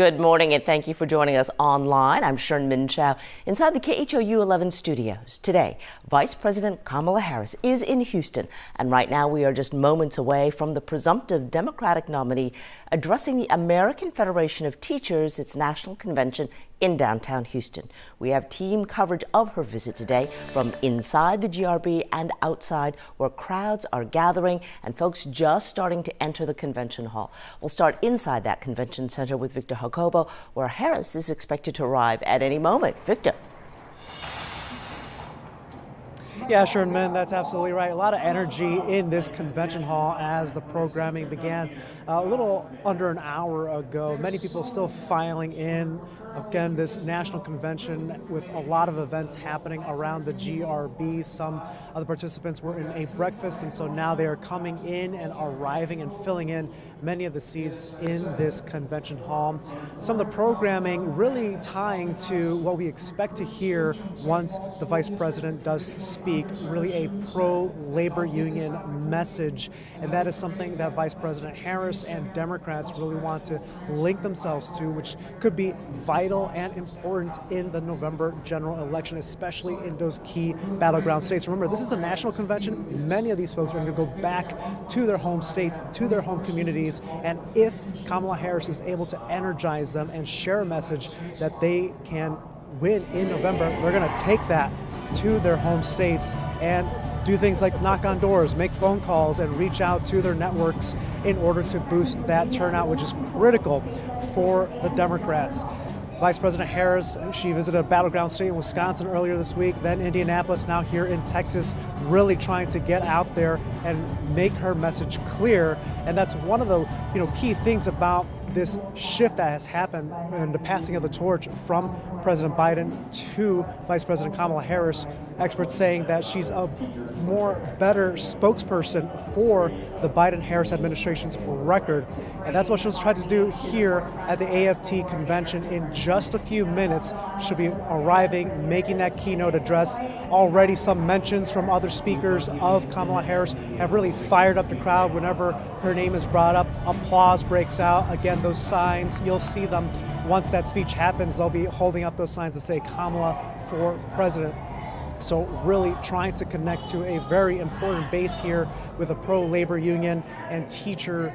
Good morning and thank you for joining us online. I'm Sherman Chow inside the KHOU 11 studios. Today, Vice President Kamala Harris is in Houston, and right now we are just moments away from the presumptive Democratic nominee addressing the American Federation of Teachers, its national convention in downtown Houston. We have team coverage of her visit today from inside the GRB and outside, where crowds are gathering and folks just starting to enter the convention hall. We'll start inside that convention center with Victor Jacobo, where Harris is expected to arrive at any moment. Victor. Yeah, Sherman, that's absolutely right. A lot of energy in this convention hall as the programming began a little under an hour ago. Many people still filing in. Again, this national convention with a lot of events happening around the GRB. Some of the participants were in a breakfast, and so now they are coming in and arriving and filling in many of the seats in this convention hall. Some of the programming really tying to what we expect to hear once the Vice President does speak, really a pro-labor union message, and that is something that Vice President Harris and Democrats really want to link themselves to, which could be vital and important in the November general election, especially in those key battleground states. Remember, this is a national convention. Many of these folks are going to go back to their home states, to their home communities, and if Kamala Harris is able to energize them and share a message that they can win in November, they're going to take that to their home states and do things like knock on doors, make phone calls, and reach out to their networks in order to boost that turnout, which is critical for the Democrats. Vice President Harris, she visited a battleground state in Wisconsin earlier this week, then Indianapolis, now here in Texas, really trying to get out there and make her message clear. And that's one of the key things about this shift that has happened and the passing of the torch from President Biden to Vice President Kamala Harris. Experts saying that she's a better spokesperson for the Biden-Harris administration's record. And that's what she'll try to do here at the AFT Convention. In just a few minutes, she'll be arriving, making that keynote address. Already some mentions from other speakers of Kamala Harris have really fired up the crowd. Whenever her name is brought up, applause breaks out. Again, those signs, you'll see them once that speech happens. They'll be holding up those signs that say Kamala for President. So really trying to connect to a very important base here with a pro-labor union and teacher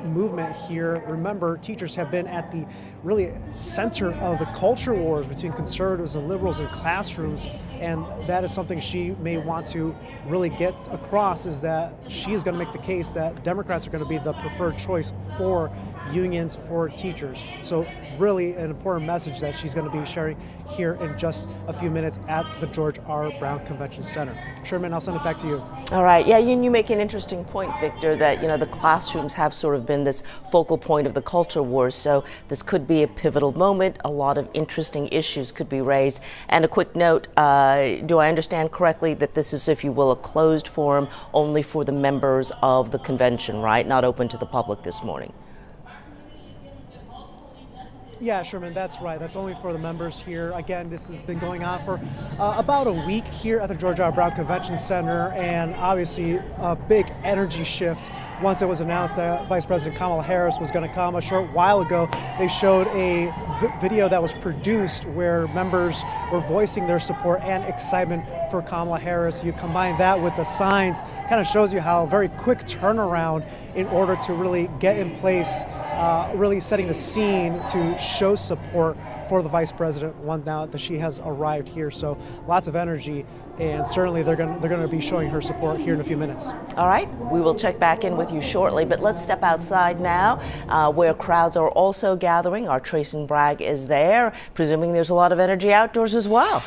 movement here. Remember, teachers have been at the really center of the culture wars between conservatives and liberals in classrooms, and that is something she may want to really get across, is that she is going to make the case that Democrats are going to be the preferred choice for unions, for teachers. So really an important message that she's going to be sharing here in just a few minutes at the George R. Brown Convention Center. Sherman, I'll send it back to you. All right. Yeah, you make an interesting point, Victor, that the classrooms have sort of been this focal point of the culture wars. So this could be a pivotal moment. A lot of interesting issues could be raised. And a quick note, do I understand correctly that this is, if you will, a closed forum only for the members of the convention, right? Not open to the public this morning? Yeah, Sherman, that's right. That's only for the members here. Again, this has been going on for about a week here at the George R. Brown Convention Center, and obviously a big energy shift once it was announced that Vice President Kamala Harris was going to come. A short while ago, they showed a video that was produced where members were voicing their support and excitement for Kamala Harris. You combine that with the signs, kind of shows you how very quick turnaround in order to really get in place, really setting the scene to show support for the Vice President now that she has arrived here. So lots of energy, and certainly they're going to be showing her support here in a few minutes. All right, we will check back in with you shortly, but let's step outside now where crowds are also gathering. Our Trace and Bragg is there, presuming there's a lot of energy outdoors as well.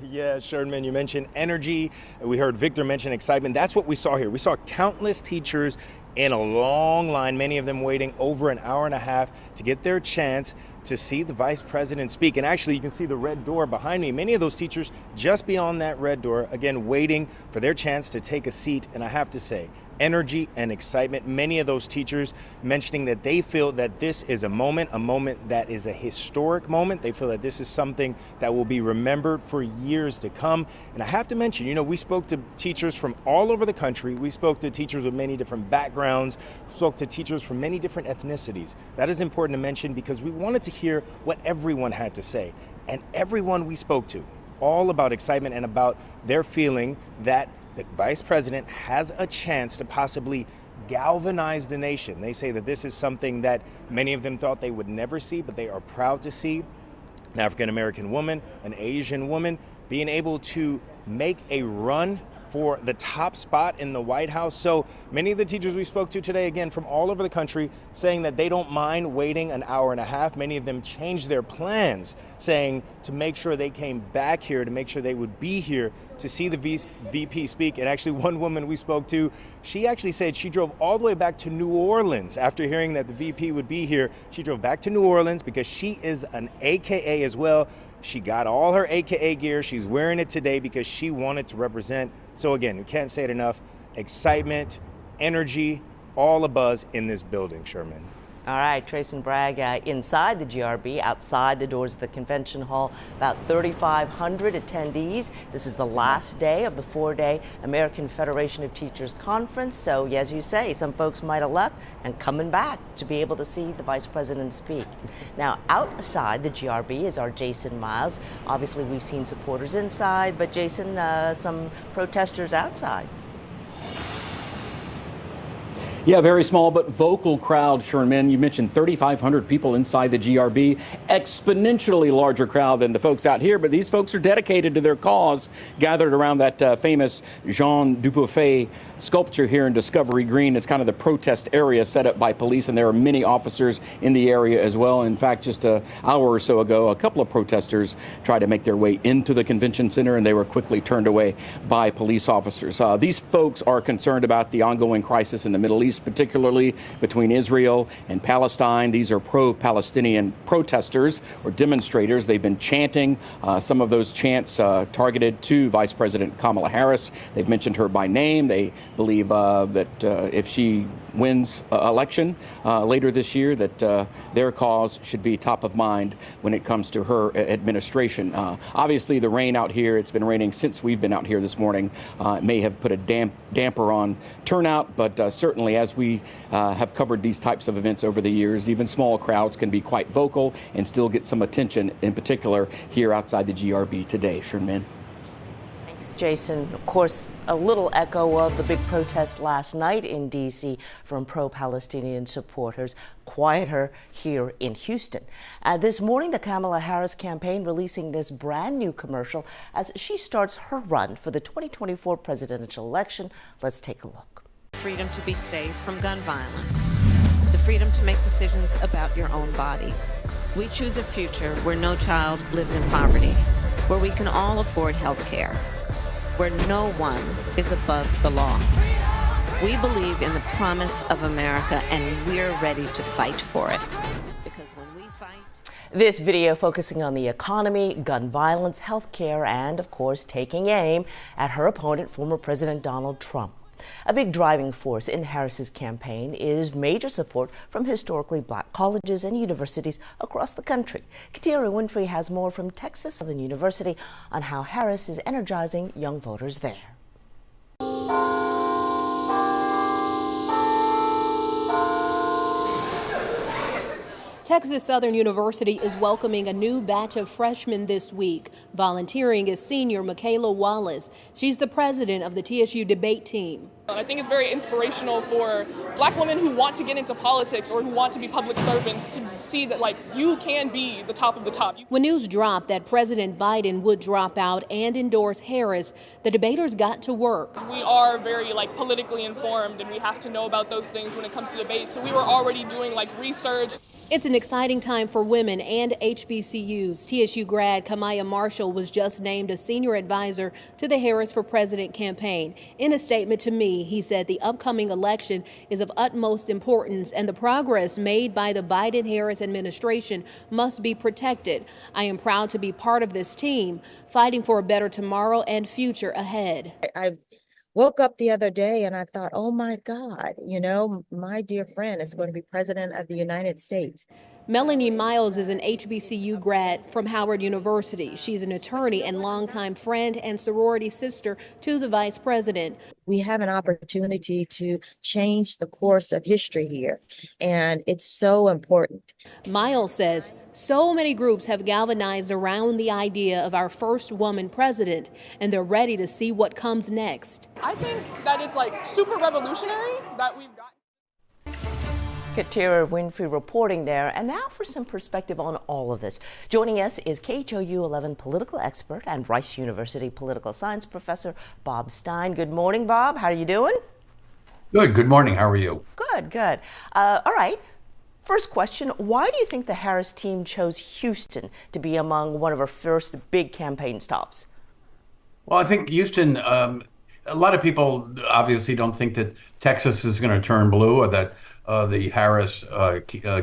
Yeah, Sherman, you mentioned energy. We heard Victor mention excitement. That's what we saw here. We saw countless teachers in a long line, many of them waiting over an hour and a half to get their chance to see the Vice President speak. And actually, you can see the red door behind me. Many of those teachers just beyond that red door, again, waiting for their chance to take a seat. And I have to say, energy and excitement. Many of those teachers mentioning that they feel that this is a moment that is a historic moment. They feel that this is something that will be remembered for years to come. And I have to mention, we spoke to teachers from all over the country. We spoke to teachers with many different backgrounds, spoke to teachers from many different ethnicities. That is important to mention because we wanted to hear what everyone had to say. And everyone we spoke to, all about excitement and about their feeling that the vice president has a chance to possibly galvanize the nation. They say that this is something that many of them thought they would never see, but they are proud to see an African-American woman, an Asian woman, being able to make a run for the top spot in the White House. So many of the teachers we spoke to today, again, from all over the country, saying that they don't mind waiting an hour and a half. Many of them changed their plans, saying to make sure they came back here, to make sure they would be here to see the VP speak. And actually, one woman we spoke to, she actually said she drove all the way back to New Orleans after hearing that the VP would be here. She drove back to New Orleans because she is an AKA as well. She got all her AKA gear. She's wearing it today because she wanted to represent. So again, we can't say it enough. Excitement, energy, all abuzz in this building, Sherman. All right, Trace and Bragg inside the GRB, outside the doors of the convention hall, about 3,500 attendees. This is the last day of the 4-day American Federation of Teachers Conference. So, as you say, some folks might have left and coming back to be able to see the vice president speak. Now, outside the GRB is our Jason Miles. Obviously, we've seen supporters inside, but Jason, some protesters outside. Yeah, very small but vocal crowd, Sherman. You mentioned 3,500 people inside the GRB, exponentially larger crowd than the folks out here, but these folks are dedicated to their cause, gathered around that famous Jean Dubuffet sculpture here in Discovery Green. It's kind of the protest area set up by police, and there are many officers in the area as well. In fact, just an hour or so ago, a couple of protesters tried to make their way into the convention center, and they were quickly turned away by police officers. These folks are concerned about the ongoing crisis in the Middle East, particularly between Israel and Palestine. These are pro-Palestinian protesters or demonstrators. They've been chanting. Some of those chants targeted to Vice President Kamala Harris. They've mentioned her by name. They believe that if she wins election later this year, that their cause should be top of mind when it comes to her administration. Obviously, the rain out here, it's been raining since we've been out here this morning, may have put a damper on turnout, but certainly as we have covered these types of events over the years, even small crowds can be quite vocal and still get some attention, in particular here outside the GRB today. Sherman. Thanks, Jason. Of course, a little echo of the big protest last night in D.C. from pro-Palestinian supporters, quieter here in Houston. This morning, the Kamala Harris campaign releasing this brand new commercial as she starts her run for the 2024 presidential election. Let's take a look. Freedom to be safe from gun violence. The freedom to make decisions about your own body. We choose a future where no child lives in poverty, where we can all afford health care, where no one is above the law. We believe in the promise of America, and we're ready to fight for it. Because when we fight... This video focusing on the economy, gun violence, health care, and, of course, taking aim at her opponent, former President Donald Trump. A big driving force in Harris's campaign is major support from historically black colleges and universities across the country. Katira Winfrey has more from Texas Southern University on how Harris is energizing young voters there. Texas Southern University is welcoming a new batch of freshmen this week. Volunteering is senior Michaela Wallace. She's the president of the TSU debate team. I think it's very inspirational for black women who want to get into politics or who want to be public servants to see that, like, you can be the top of the top. When news dropped that President Biden would drop out and endorse Harris, the debaters got to work. We are very, politically informed, and we have to know about those things when it comes to debate. So we were already doing, research. It's an exciting time for women and HBCUs. TSU grad Kamaya Marshall was just named a senior advisor to the Harris for President campaign. In a statement to me, he said the upcoming election is of utmost importance and the progress made by the Biden-Harris administration must be protected. I am proud to be part of this team, fighting for a better tomorrow and future ahead. I've woke up the other day and I thought, oh my God, my dear friend is going to be president of the United States. Melanie Miles is an HBCU grad from Howard University. She's an attorney and longtime friend and sorority sister to the vice president. We have an opportunity to change the course of history here, and it's so important. Miles says so many groups have galvanized around the idea of our first woman president, and they're ready to see what comes next. I think that it's like super revolutionary that we've got. Katira Winfrey reporting there. And now for some perspective on all of this. Joining us is KHOU 11 political expert and Rice University political science professor Bob Stein. Good morning, Bob. How are you doing? Good. Good morning. How are you? Good, good. All right. First question, why do you think the Harris team chose Houston to be among one of our first big campaign stops? Well, I think Houston, a lot of people obviously don't think that Texas is going to turn blue or that the Harris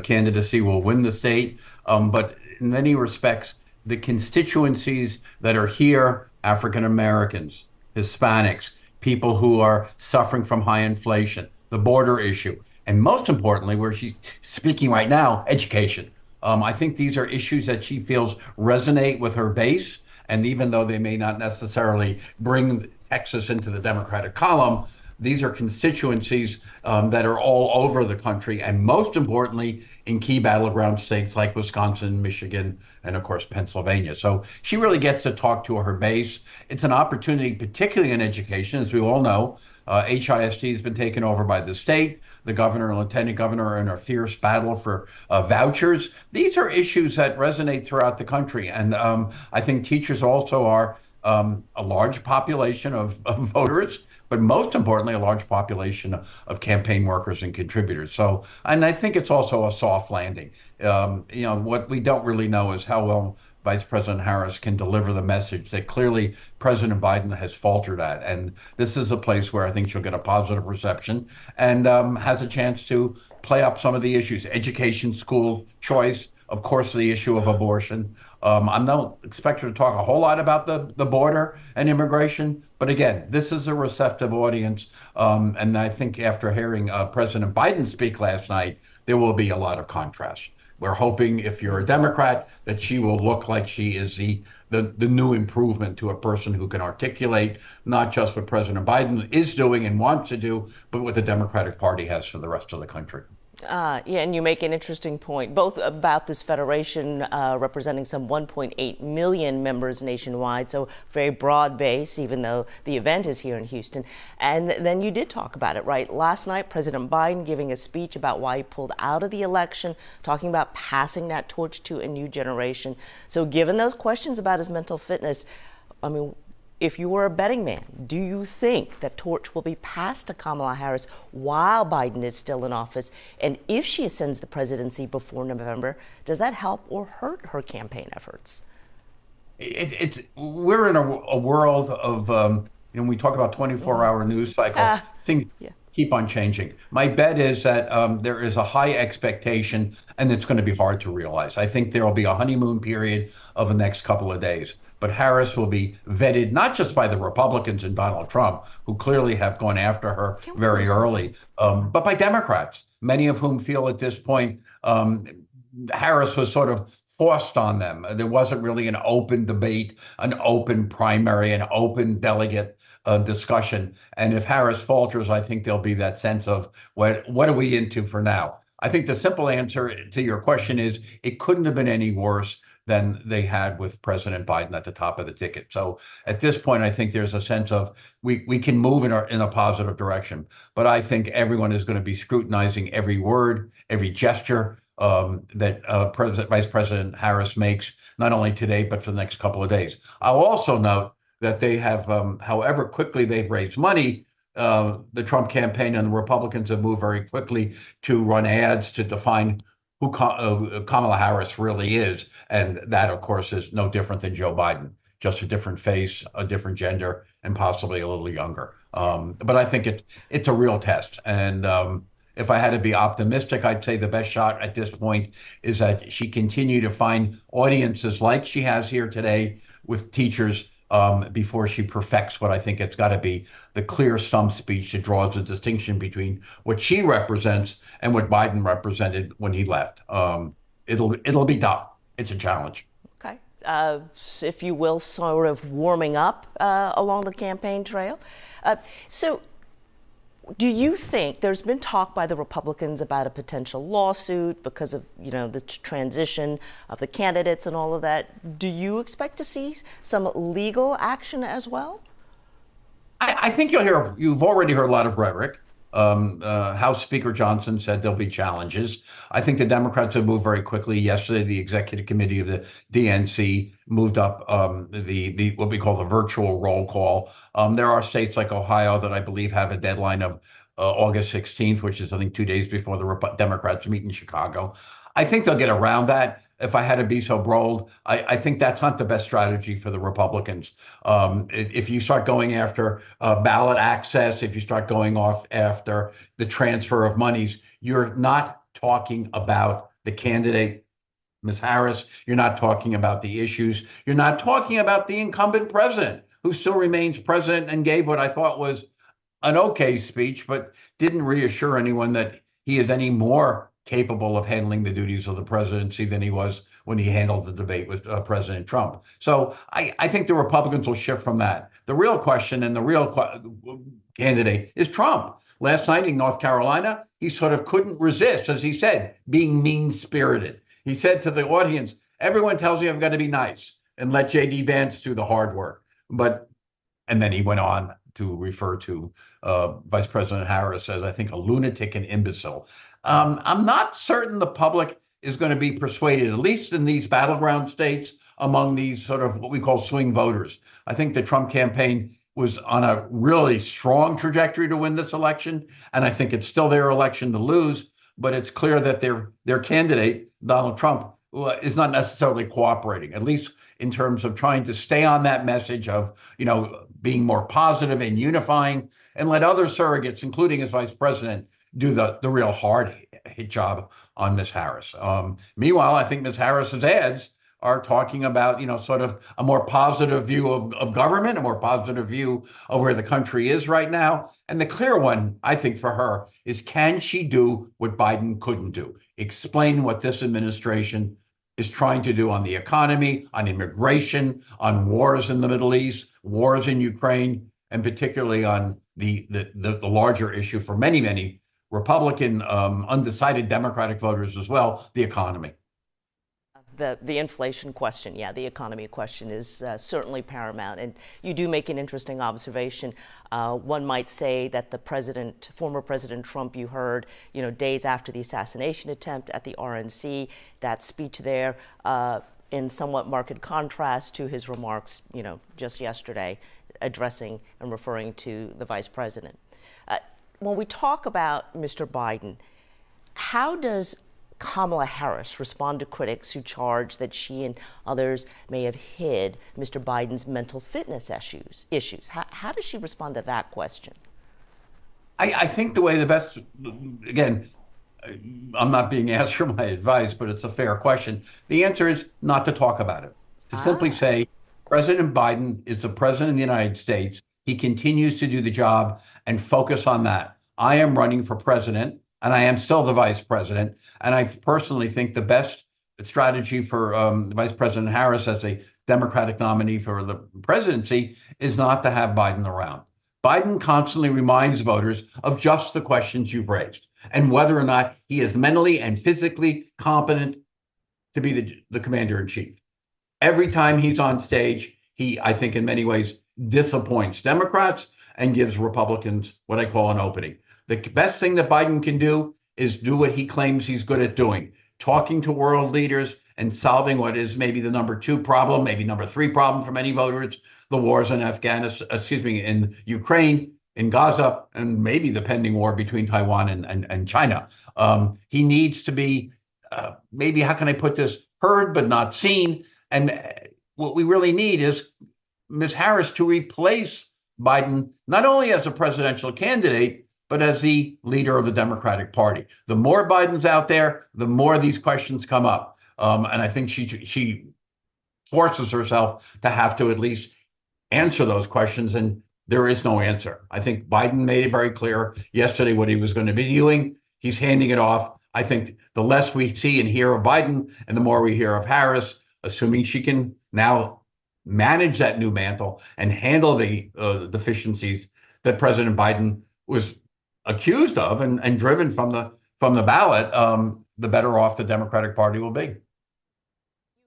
candidacy will win the state. But in many respects, the constituencies that are here, African Americans, Hispanics, people who are suffering from high inflation, the border issue, and most importantly, where she's speaking right now, education. I think these are issues that she feels resonate with her base. And even though they may not necessarily bring Texas into the Democratic column, these are constituencies that are all over the country, and most importantly, in key battleground states like Wisconsin, Michigan, and of course, Pennsylvania. So she really gets to talk to her base. It's an opportunity, particularly in education. As we all know, HISD has been taken over by the state. The governor and lieutenant governor are in a fierce battle for vouchers. These are issues that resonate throughout the country. And I think teachers also are a large population of voters, but most importantly, a large population of campaign workers and contributors. So, and I think it's also a soft landing. What we don't really know is how well Vice President Harris can deliver the message that clearly President Biden has faltered at. And this is a place where I think she'll get a positive reception and has a chance to play up some of the issues, education, school choice, of course, the issue of abortion. I don't expect her to talk a whole lot about the border and immigration. But again, this is a receptive audience. And I think after hearing President Biden speak last night, there will be a lot of contrast. We're hoping, if you're a Democrat, that she will look like she is the new improvement to a person who can articulate not just what President Biden is doing and wants to do, but what the Democratic Party has for the rest of the country. Yeah, and you make an interesting point, both about this federation representing some 1.8 million members nationwide, so very broad base, even though the event is here in Houston. And then you did talk about it, right? Last night, President Biden giving a speech about why he pulled out of the election, talking about passing that torch to a new generation. So given those questions about his mental fitness, I mean, if you were a betting man, do you think that torch will be passed to Kamala Harris while Biden is still in office? And if she ascends the presidency before November, does that help or hurt her campaign efforts? We're in a world of, when we talk about 24-hour news cycle, things keep on changing. My bet is that there is a high expectation, and it's going to be hard to realize. I think there will be a honeymoon period of the next couple of days. But Harris will be vetted not just by the Republicans and Donald Trump, who clearly have gone after her very early, but by Democrats, many of whom feel at this point Harris was sort of forced on them. There wasn't really an open debate, an open primary, an open delegate discussion. And if Harris falters, I think there'll be that sense of what are we into for now? I think the simple answer to your question is it couldn't have been any worse than they had with President Biden at the top of the ticket. So at this point, I think there's a sense of we can move in a positive direction. But I think everyone is going to be scrutinizing every word, every gesture that Vice President Harris makes, not only today, but for the next couple of days. I'll also note that they have, however quickly they've raised money, the Trump campaign and the Republicans have moved very quickly to run ads to define who Kamala Harris really is. And that, of course, is no different than Joe Biden, just a different face, a different gender, and possibly a little younger. But I think it's a real test. And if I had to be optimistic, I'd say the best shot at this point is that she continue to find audiences like she has here today with teachers before she perfects what I think it's got to be the clear stump speech that draws a distinction between what she represents and what Biden represented when he left. It'll be tough. It's a challenge. Okay. If you will, sort of warming up along the campaign trail. So do you think there's been talk by the Republicans about a potential lawsuit because of, the transition of the candidates and all of that? Do you expect to see some legal action as well? I think you've already heard a lot of rhetoric. House Speaker Johnson said there'll be challenges. I think the Democrats have moved very quickly. Yesterday, the executive committee of the DNC moved up the what we call the virtual roll call. There are states like Ohio that I believe have a deadline of August 16th, which is I think 2 days before the Democrats meet in Chicago. I think they'll get around that. If I had to be so bold, I think that's not the best strategy for the Republicans. If you start going after ballot access, if you start going off after the transfer of monies, you're not talking about the candidate, Ms. Harris. You're not talking about the issues. You're not talking about the incumbent president, who still remains president and gave what I thought was an okay speech, but didn't reassure anyone that he is any more capable of handling the duties of the presidency than he was when he handled the debate with President Trump. So I think the Republicans will shift from that. The real question and the real candidate is Trump. Last night in North Carolina, he sort of couldn't resist, as he said, being mean-spirited. He said to the audience, everyone tells me I've got to be nice and let J.D. Vance do the hard work. And then he went on to refer to Vice President Harris as, I think, a lunatic and imbecile. I'm not certain the public is going to be persuaded, at least in these battleground states, among these sort of what we call swing voters. I think the Trump campaign was on a really strong trajectory to win this election, and I think it's still their election to lose, but it's clear that their candidate, Donald Trump, is not necessarily cooperating, at least in terms of trying to stay on that message of, being more positive and unifying, and let other surrogates, including his vice president, do the real hard hit job on Ms. Harris. Meanwhile, I think Ms. Harris's ads are talking about, sort of a more positive view of government, a more positive view of where the country is right now. And the clear one, I think, for her is, can she do what Biden couldn't do? Explain what this administration is trying to do on the economy, on immigration, on wars in the Middle East, wars in Ukraine, and particularly on the larger issue for many, many Republican, undecided Democratic voters as well, the economy. The inflation question, the economy question is certainly paramount. And you do make an interesting observation. One might say that former President Trump, you heard, days after the assassination attempt at the RNC, that speech there in somewhat marked contrast to his remarks, just yesterday, addressing and referring to the vice president. When we talk about Mr. Biden, how does Kamala Harris respond to critics who charge that she and others may have hid Mr. Biden's mental fitness issues? How does she respond to that question? I think the best, again, I'm not being asked for my advice, but it's a fair question. The answer is not to talk about it. To simply say, President Biden is the president of the United States. He continues to do the job and focus on that. I am running for president, and I am still the vice president. And I personally think the best strategy for Vice President Harris as a Democratic nominee for the presidency is not to have Biden around. Biden constantly reminds voters of just the questions you've raised and whether or not he is mentally and physically competent to be the commander in chief. Every time he's on stage, he, I think in many ways, disappoints Democrats and gives Republicans what I call an opening. The best thing that Biden can do is do what he claims he's good at doing, talking to world leaders and solving what is maybe the number 2 problem, maybe number 3 problem for many voters, the wars in in Ukraine, in Gaza, and maybe the pending war between Taiwan and China. He needs to be, maybe, how can I put this, heard but not seen. And what we really need is Ms. Harris to replace Biden, not only as a presidential candidate, but as the leader of the Democratic Party. The more Biden's out there, the more these questions come up. And I think she forces herself to have to at least answer those questions, and there is no answer. I think Biden made it very clear yesterday what he was going to be doing. He's handing it off. I think the less we see and hear of Biden and the more we hear of Harris, assuming she can now manage that new mantle and handle the deficiencies that President Biden was accused of and driven from the ballot, the better off the Democratic Party will be.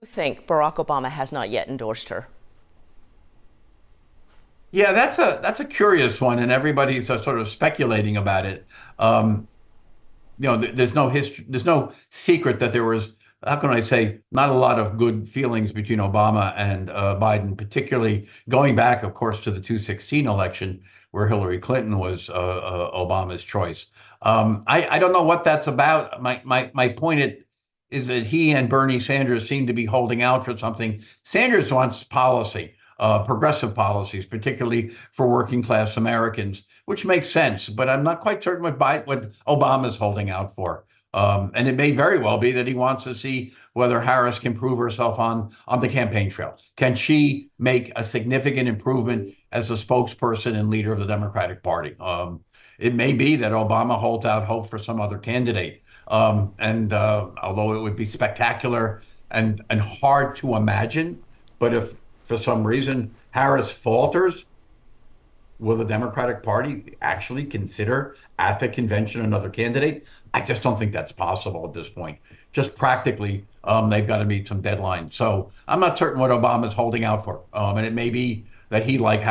You think Barack Obama has not yet endorsed her? Yeah, that's a curious one, and everybody's sort of speculating about it. There's no history, there's no secret that there was, how can I say, not a lot of good feelings between Obama and Biden, particularly going back, of course, to the 2016 election where Hillary Clinton was Obama's choice. I don't know what that's about. My point is that he and Bernie Sanders seem to be holding out for something. Sanders wants policy, progressive policies, particularly for working class Americans, which makes sense. But I'm not quite certain what Obama's holding out for. And it may very well be that he wants to see whether Harris can prove herself on the campaign trail. Can she make a significant improvement as a spokesperson and leader of the Democratic Party? It may be that Obama holds out hope for some other candidate. Although it would be spectacular and hard to imagine, but if for some reason Harris falters, will the Democratic Party actually consider at the convention another candidate? I just don't think that's possible at this point. Just practically, they've got to meet some deadlines. So I'm not certain what Obama's holding out for. And it may be that he, like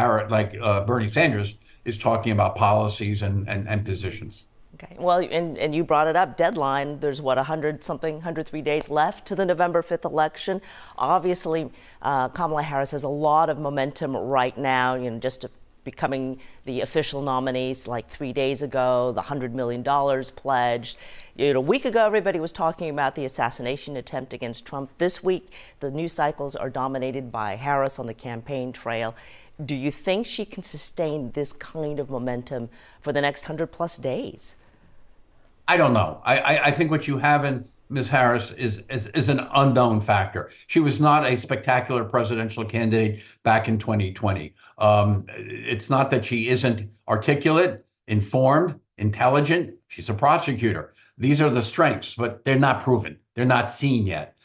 Bernie Sanders, is talking about policies and positions. Okay. Well, and you brought it up, deadline. There's 103 days left to the November 5th election. Obviously, Kamala Harris has a lot of momentum right now, just becoming the official nominees like 3 days ago, the $100 million pledged. A week ago, everybody was talking about the assassination attempt against Trump. This week, the news cycles are dominated by Harris on the campaign trail. Do you think she can sustain this kind of momentum for the next 100+ days? I don't know. I think what you have in Ms. Harris is an unknown factor. She was not a spectacular presidential candidate back in 2020. It's not that she isn't articulate, informed, intelligent. She's a prosecutor. These are the strengths, but they're not proven. They're not seen yet.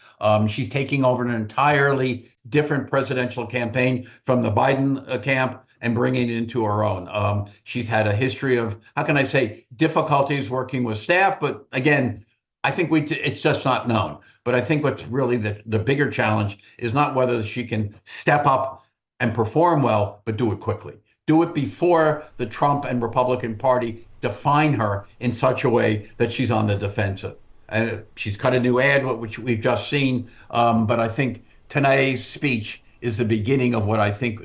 She's taking over an entirely different presidential campaign from the Biden camp and bringing it into her own. She's had a history of, how can I say, difficulties working with staff. But again, I think it's just not known. But I think what's really the bigger challenge is not whether she can step up and perform well, but do it quickly. Do it before the Trump and Republican Party define her in such a way that she's on the defensive. She's cut a new ad, which we've just seen. But I think today's speech is the beginning of what I think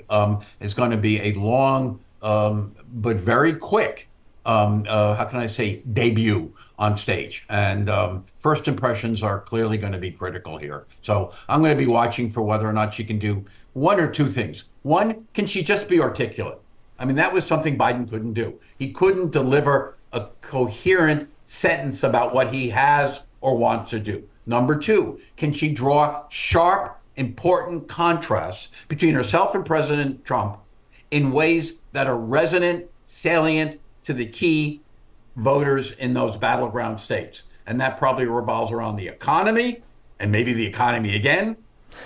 is going to be a long but very quick, how can I say, debut on stage. And first impressions are clearly going to be critical here. So I'm going to be watching for whether or not she can do one or two things. One, can she just be articulate? I mean, that was something Biden couldn't do. He couldn't deliver a coherent sentence about what he has or wants to do. Number two, can she draw sharp, important contrasts between herself and President Trump in ways that are resonant, salient to the key voters in those battleground states? And that probably revolves around the economy, and maybe the economy again,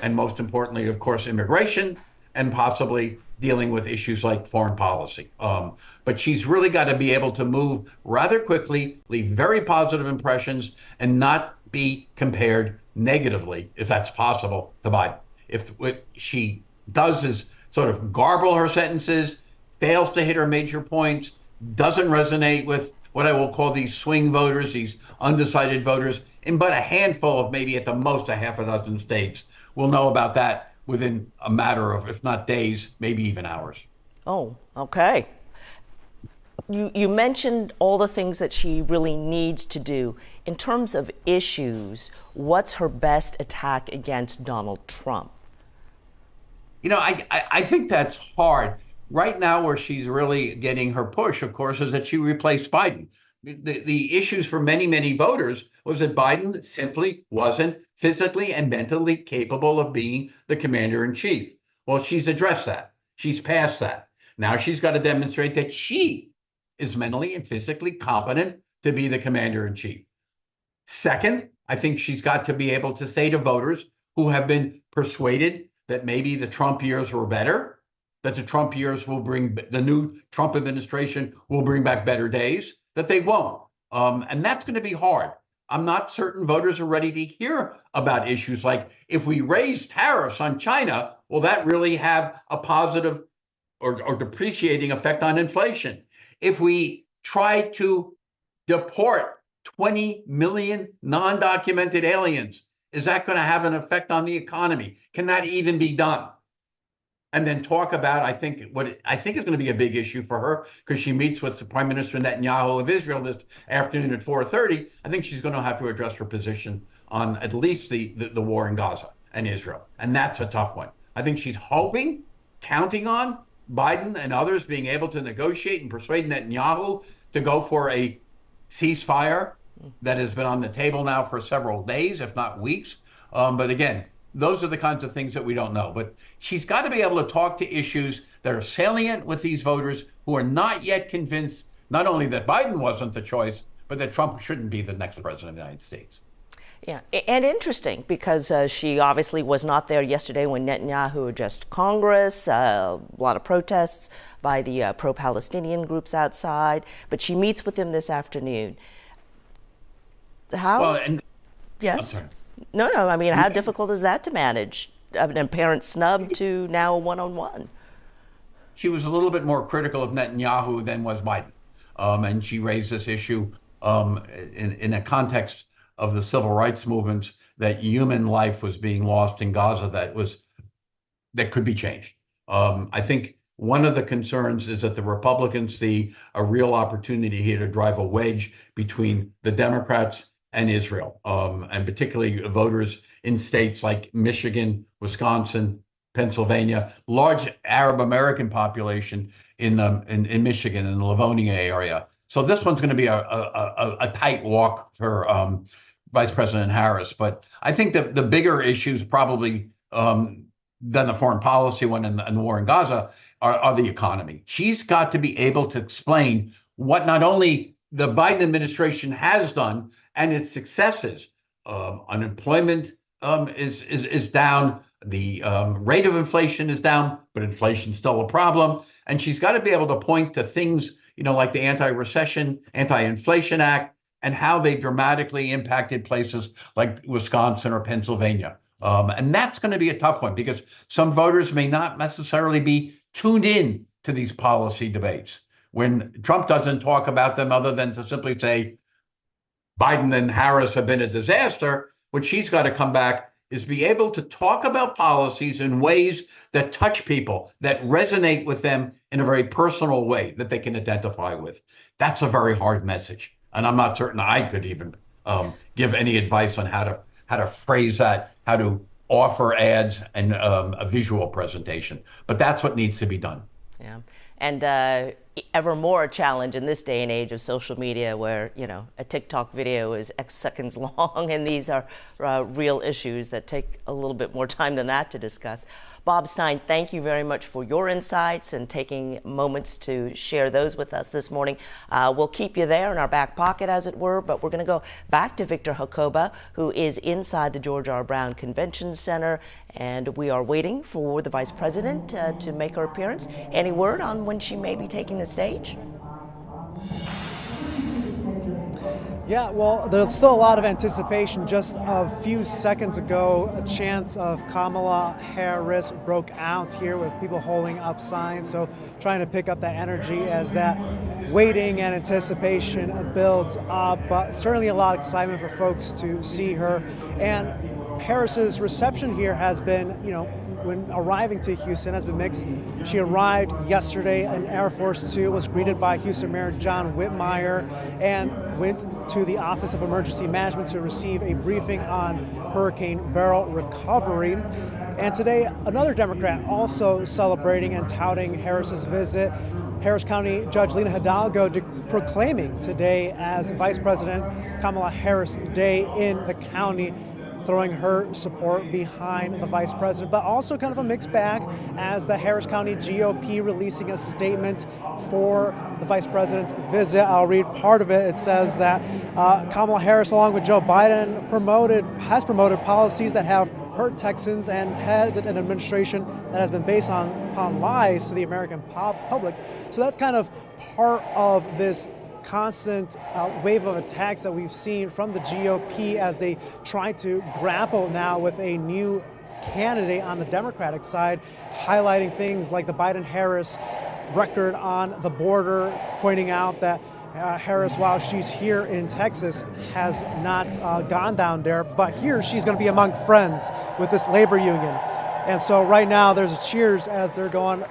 and most importantly, of course, immigration, and possibly dealing with issues like foreign policy. But she's really got to be able to move rather quickly, leave very positive impressions, and not be compared negatively, if that's possible, to Biden. If what she does is sort of garble her sentences, fails to hit her major points, doesn't resonate with what I will call these swing voters, these undecided voters, in but a handful of maybe at the most a half a dozen states, we'll know about that within a matter of, if not days, maybe even hours. Oh, okay. You mentioned all the things that she really needs to do. In terms of issues, what's her best attack against Donald Trump? I think that's hard. Right now, where she's really getting her push, of course, is that she replaced Biden. The issues for many, many voters was that Biden simply wasn't physically and mentally capable of being the commander in chief. Well, she's addressed that. She's past that. Now she's got to demonstrate that she is mentally and physically competent to be the commander-in-chief. Second, I think she's got to be able to say to voters who have been persuaded that maybe the Trump years were better, that the Trump years will bring, the new Trump administration will bring back better days, that they won't. And that's going to be hard. I'm not certain voters are ready to hear about issues like, if we raise tariffs on China, will that really have a positive or depreciating effect on inflation? If we try to deport 20 million non-documented aliens, is that going to have an effect on the economy? Can that even be done? And then talk about, I think is going to be a big issue for her, because she meets with the Prime Minister Netanyahu of Israel this afternoon at 4:30. I think she's going to have to address her position on at least the war in Gaza and Israel. And that's a tough one. I think she's counting on Biden and others being able to negotiate and persuade Netanyahu to go for a ceasefire that has been on the table now for several days, if not weeks. But again, those are the kinds of things that we don't know. But she's got to be able to talk to issues that are salient with these voters who are not yet convinced, not only that Biden wasn't the choice, but that Trump shouldn't be the next president of the United States. Yeah, and interesting, because she obviously was not there yesterday when Netanyahu addressed Congress, a lot of protests by the pro-Palestinian groups outside, but she meets with him this afternoon. How? Well, and yes. No, I mean, how difficult is that to manage? An apparent snub to now a one-on-one. She was a little bit more critical of Netanyahu than was Biden. And she raised this issue in a context of the civil rights movements, that human life was being lost in Gaza that could be changed. I think one of the concerns is that the Republicans see a real opportunity here to drive a wedge between the Democrats and Israel, and particularly voters in states like Michigan, Wisconsin, Pennsylvania, large Arab American population in Michigan, in the Livonia area. So this one's going to be a tight walk for Vice President Harris. But I think that the bigger issues probably than the foreign policy one and the war in Gaza are the economy. She's got to be able to explain what not only the Biden administration has done and its successes. Unemployment is down. The rate of inflation is down, but inflation's still a problem. And she's got to be able to point to things, like the Anti-Recession, Anti-Inflation Act, and how they dramatically impacted places like Wisconsin or Pennsylvania. And that's going to be a tough one, because some voters may not necessarily be tuned in to these policy debates. When Trump doesn't talk about them other than to simply say, Biden and Harris have been a disaster, what she's got to come back is be able to talk about policies in ways that touch people, that resonate with them in a very personal way that they can identify with. That's a very hard message. And I'm not certain I could even give any advice on how to phrase that, how to offer ads and a visual presentation. But that's what needs to be done. Yeah. And ever more a challenge in this day and age of social media, where, a TikTok video is X seconds long, and these are real issues that take a little bit more time than that to discuss. Bob Stein, thank you very much for your insights and taking moments to share those with us this morning. We'll keep you there in our back pocket, as it were, but we're going to go back to Victor Hakoba, who is inside the George R. Brown Convention Center, and we are waiting for the Vice President to make her appearance. Any word on when she may be taking the stage? Yeah, well, there's still a lot of anticipation. Just a few seconds ago, a chance of Kamala Harris broke out here with people holding up signs, so trying to pick up that energy as that waiting and anticipation builds up. But certainly a lot of excitement for folks to see her. And Harris's reception here has been, when arriving to Houston, has been mixed. She arrived yesterday in Air Force Two, was greeted by Houston Mayor John Whitmire, and went to the Office of Emergency Management to receive a briefing on Hurricane Beryl recovery. And today, another Democrat also celebrating and touting Harris's visit. Harris County Judge Lina Hidalgo proclaiming today as Vice President Kamala Harris Day in the county. throwing her support behind the vice president, but also kind of a mixed bag as the Harris County GOP releasing a statement for the vice president's visit. I'll read part of it. It says that Kamala Harris, along with Joe Biden, has promoted policies that have hurt Texans and had an administration that has been based upon lies to the American public. So that's kind of part of this constant wave of attacks that we've seen from the GOP as they try to grapple now with a new candidate on the Democratic side, highlighting things like the Biden-Harris record on the border, pointing out that Harris, while she's here in Texas, has not gone down there, but here she's going to be among friends with this labor union. And so right now there's a cheers as they're going,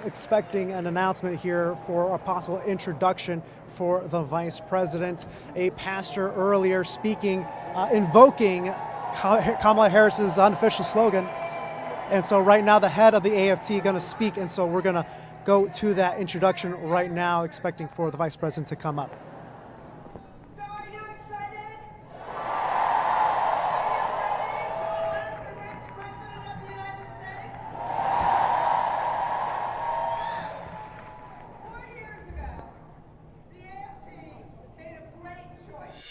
expecting an announcement here for a possible introduction for the vice president. A pastor earlier speaking, invoking Kamala Harris's unofficial slogan. And so right now the head of the AFT going to speak, and so we're going to go to that introduction right now, expecting for the vice president to come up. So are you excited? Are you ready to elect the next president of the United States? So, 4 years ago, the AFT made a great choice.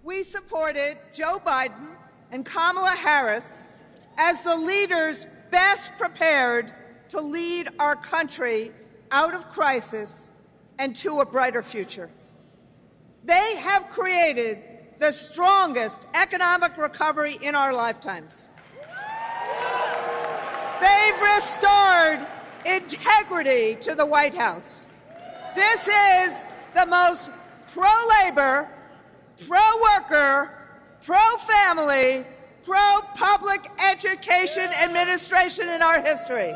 We supported Joe Biden and Kamala Harris as the leaders best prepared to lead our country out of crisis and to a brighter future. They have created the strongest economic recovery in our lifetimes. They've restored integrity to the White House. This is the most pro-labor, pro-worker, pro-family, pro-public education administration in our history.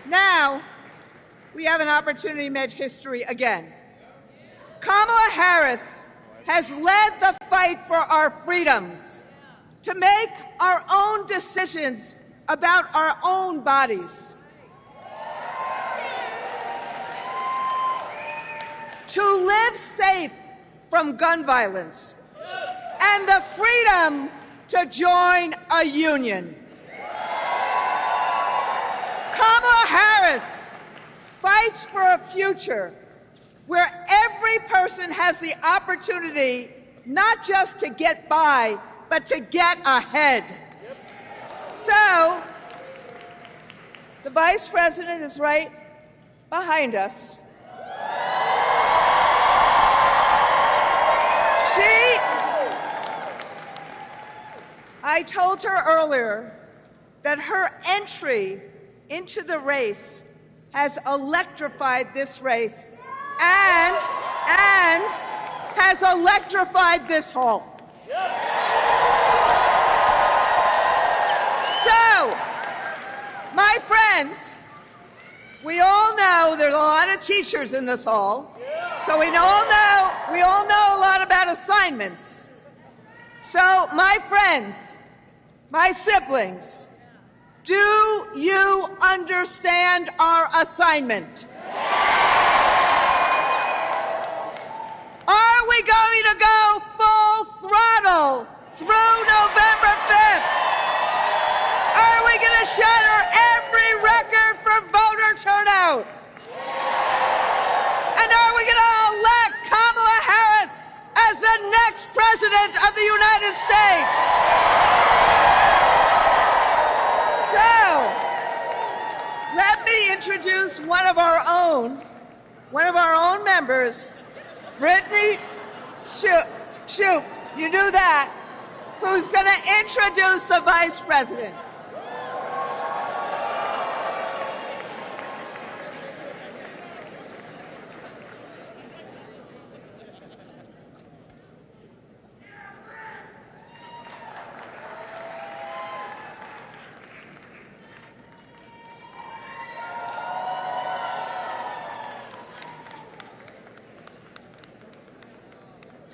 Now, we have an opportunity to make history again. Kamala Harris has led the fight for our freedoms, to make our own decisions about our own bodies, to live safe from gun violence, and the freedom to join a union. Kamala Harris fights for a future where every person has the opportunity not just to get by, but to get ahead. So, the Vice President is right behind us. I told her earlier that her entry into the race has electrified this race and has electrified this hall. So, my friends, we all know there's a lot of teachers in this hall, so we all know a lot about assignments. So, my friends, my siblings, do you understand our assignment? Are we going to go full throttle through November 5th? Are we going to shatter every record for voter turnout? And are we going to elect Kamala Harris as the next president of the United States? So, let me introduce one of our own members, Brittany Shoop, you knew that, who's going to introduce the Vice President.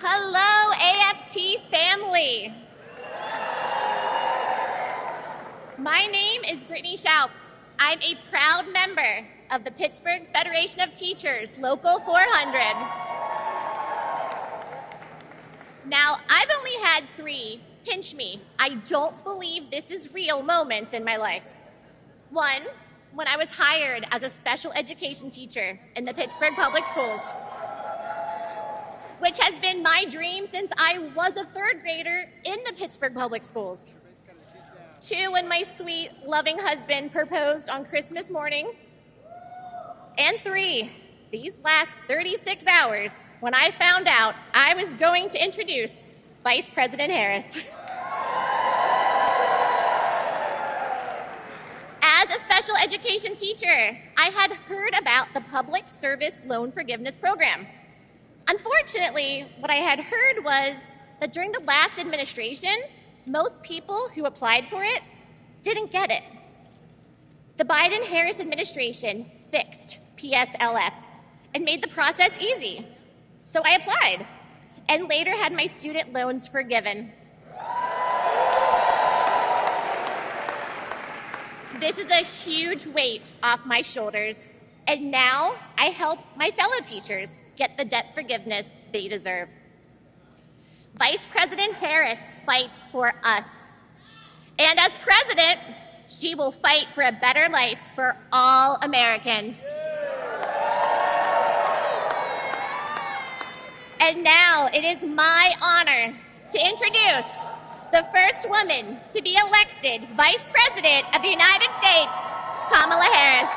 Hello, AFT family. My name is Brittany Shoop. I'm a proud member of the Pittsburgh Federation of Teachers, Local 400. Now, I've only had 3 pinch me, I don't believe this is real moments in my life. One, when I was hired as a special education teacher in the Pittsburgh Public Schools, which has been my dream since I was a 3rd grader in the Pittsburgh Public Schools. 2, when my sweet, loving husband proposed on Christmas morning. And 3, these last 36 hours, when I found out I was going to introduce Vice President Harris. As a special education teacher, I had heard about the Public Service Loan Forgiveness Program. Unfortunately, what I had heard was that during the last administration, most people who applied for it didn't get it. The Biden-Harris administration fixed PSLF and made the process easy. So I applied and later had my student loans forgiven. This is a huge weight off my shoulders, and now I help my fellow teachers get the debt forgiveness they deserve. Vice President Harris fights for us. And as president, she will fight for a better life for all Americans. And now it is my honor to introduce the first woman to be elected Vice President of the United States, Kamala Harris.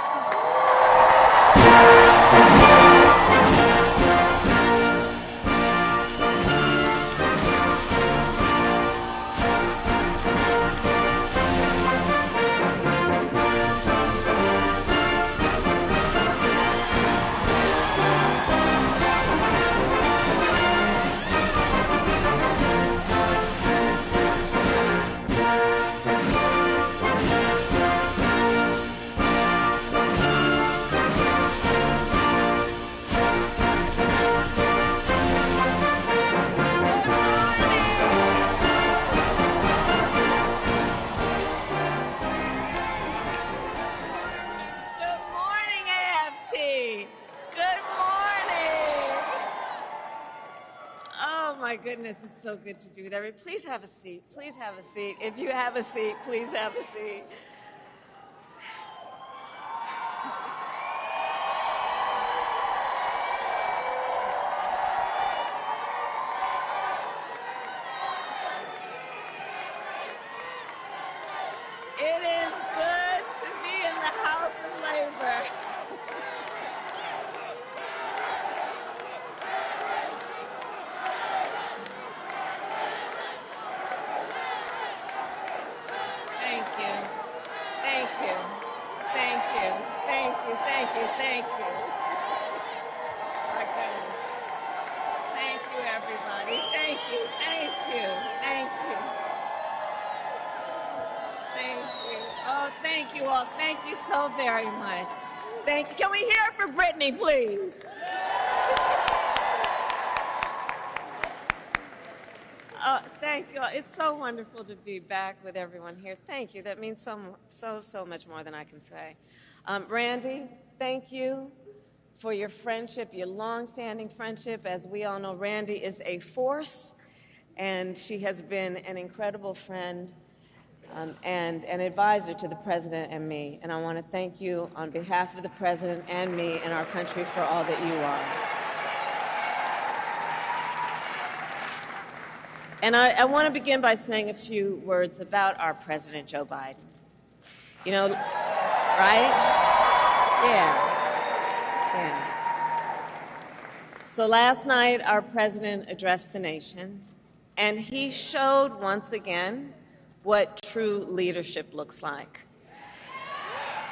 Goodness, it's so good to be with everybody. Please have a seat. Please have a seat. If you have a seat, please have a seat. It is good to be in the House of Labor. Thank you. My goodness. Thank you, everybody. Thank you. Oh, thank you all. Thank you so very much. Thank you. Can we hear it for Brittany, please? Thank you all. It's so wonderful to be back with everyone here. Thank you. That means so much more than I can say. Randy, thank you for your friendship, your long-standing friendship. As we all know, Randy is a force, and she has been an incredible friend and an advisor to the President and me. And I want to thank you on behalf of the President and me and our country for all that you are. And I want to begin by saying a few words about our President, Joe Biden. You know, right? Yeah. So last night, our president addressed the nation, and he showed once again what true leadership looks like.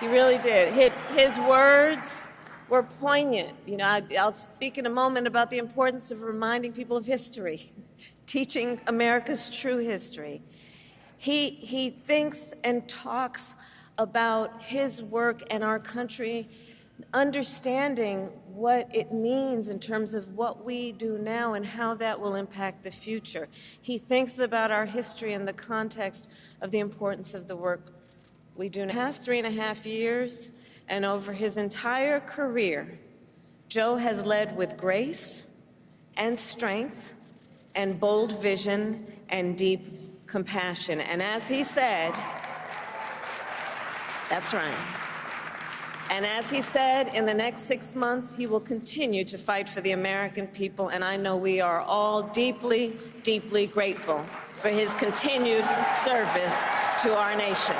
He really did. His words were poignant. You know, I'll speak in a moment about the importance of reminding people of history, teaching America's true history. He thinks and talks about his work and our country, understanding what it means in terms of what we do now and how that will impact the future. He thinks about our history in the context of the importance of the work we do now. In the past 3.5 years and over his entire career, Joe has led with grace and strength and bold vision and deep compassion. And as he said, that's right. And as he said, in the next 6 months, he will continue to fight for the American people, and I know we are all deeply, deeply grateful for his continued service to our nation.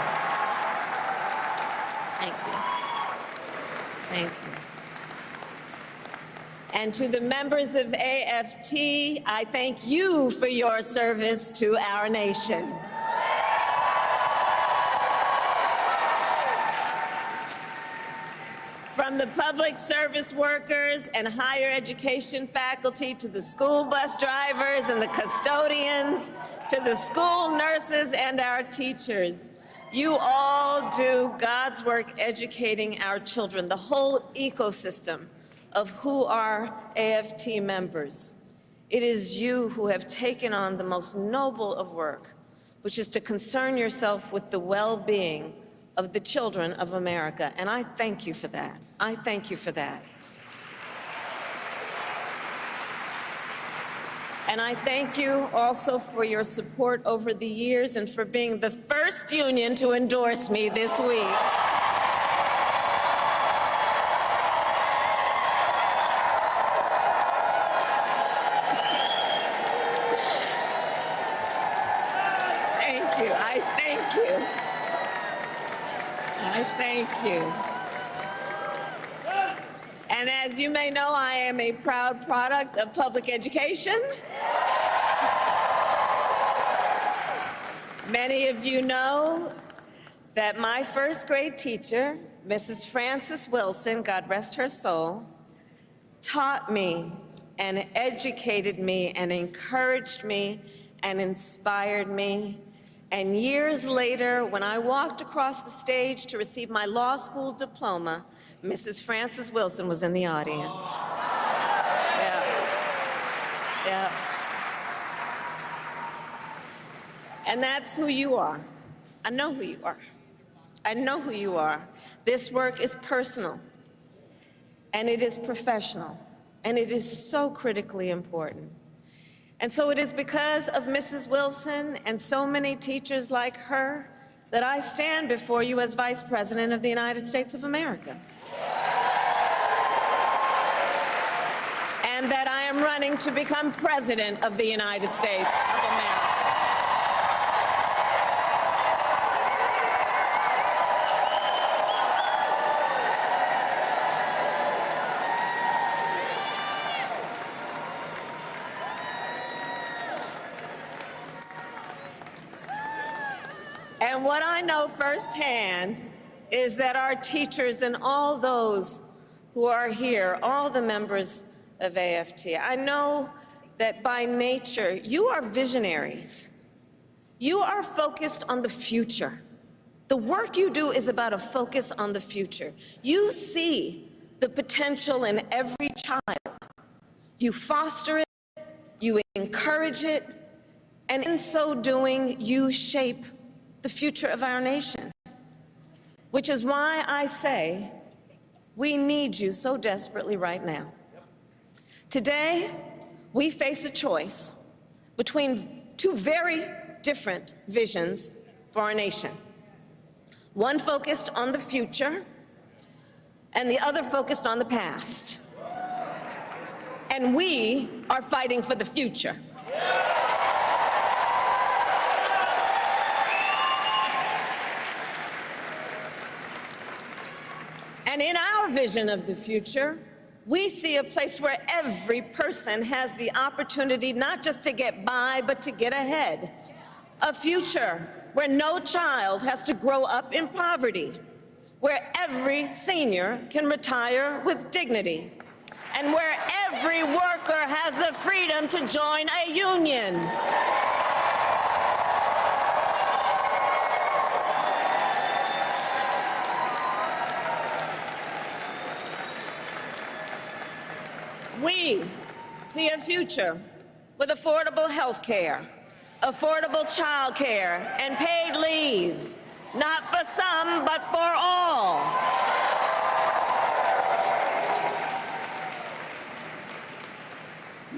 Thank you. Thank you. And to the members of AFT, I thank you for your service to our nation. From the public service workers and higher education faculty to the school bus drivers and the custodians to the school nurses and our teachers, you all do God's work educating our children, the whole ecosystem of who are AFT members. It is you who have taken on the most noble of work, which is to concern yourself with the well-being of the children of America, and I thank you for that. I thank you for that. And I thank you also for your support over the years and for being the first union to endorse me this week. Thank you. I thank you. I thank you. And as you may know, I am a proud product of public education. Many of you know that my first grade teacher, Mrs. Frances Wilson, God rest her soul, taught me and educated me and encouraged me and inspired me. And years later, when I walked across the stage to receive my law school diploma, Mrs. Frances Wilson was in the audience. Yeah. Yeah. And that's who you are. I know who you are. I know who you are. This work is personal, and it is professional, and it is so critically important. And so it is because of Mrs. Wilson and so many teachers like her that I stand before you as Vice President of the United States of America. And that I am running to become President of the United States of America. And what I know firsthand is that our teachers and all those who are here, all the members of AFT, I know that by nature you are visionaries. You are focused on the future. The work you do is about a focus on the future. You see the potential in every child. You foster it, you encourage it, and in so doing, you shape the future of our nation. Which is why I say we need you so desperately right now. Today, we face a choice between two very different visions for our nation. One focused on the future, and the other focused on the past. And we are fighting for the future. And in our vision of the future, we see a place where every person has the opportunity not just to get by, but to get ahead. A future where no child has to grow up in poverty, where every senior can retire with dignity, and where every worker has the freedom to join a union. We see a future with affordable health care, affordable child care, and paid leave, not for some, but for all.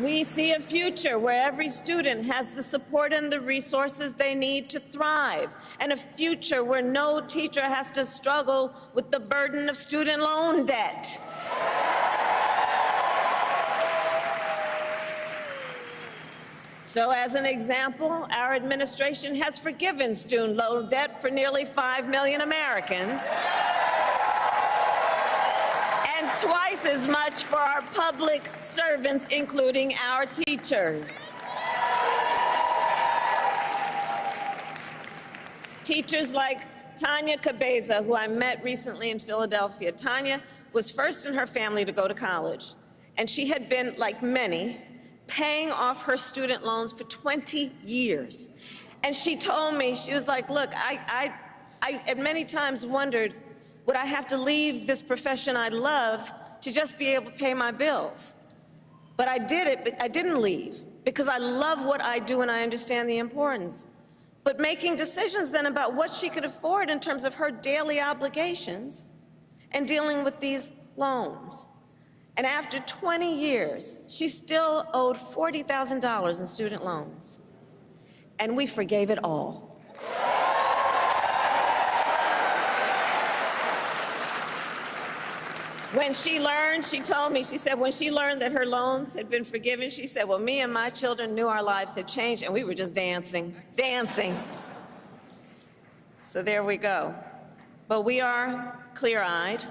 We see a future where every student has the support and the resources they need to thrive, and a future where no teacher has to struggle with the burden of student loan debt. So as an example, our administration has forgiven student loan debt for nearly 5 million Americans, and twice as much for our public servants, including our teachers. Teachers like Tanya Cabeza, who I met recently in Philadelphia. Tanya was first in her family to go to college, and she had been, like many, paying off her student loans for 20 years. And she told me, she was like, look, I at many times wondered, would I have to leave this profession I love to just be able to pay my bills? But I did it, but I didn't leave because I love what I do and I understand the importance. But making decisions then about what she could afford in terms of her daily obligations and dealing with these loans. And after 20 years, she still owed $40,000 in student loans. And we forgave it all. When she learned, she told me, she said, when she learned that her loans had been forgiven, she said, well, me and my children knew our lives had changed, and we were just dancing. So there we go. But we are clear-eyed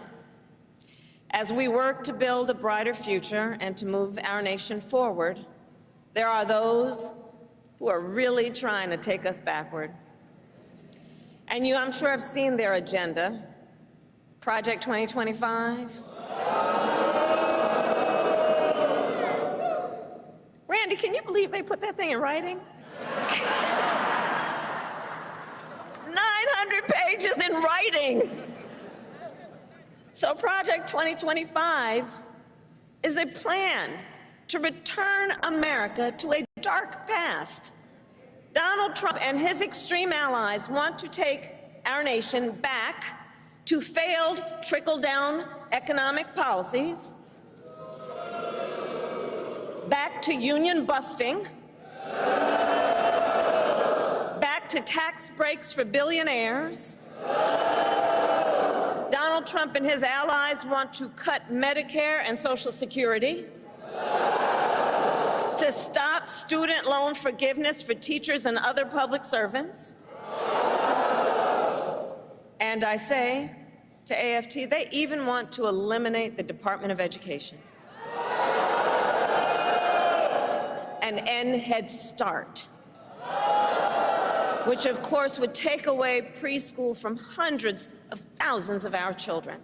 as we work to build a brighter future and to move our nation forward. There are those who are really trying to take us backward. And you, I'm sure, have seen their agenda. Project 2025. Randy, can you believe they put that thing in writing? 900 pages in writing. So Project 2025 is a plan to return America to a dark past. Donald Trump and his extreme allies want to take our nation back to failed trickle-down economic policies, back to union busting, back to tax breaks for billionaires. Donald Trump and his allies want to cut Medicare and Social Security, to stop student loan forgiveness for teachers and other public servants. And I say to AFT, they even want to eliminate the Department of Education and end Head Start, which of course would take away preschool from hundreds of thousands of our children.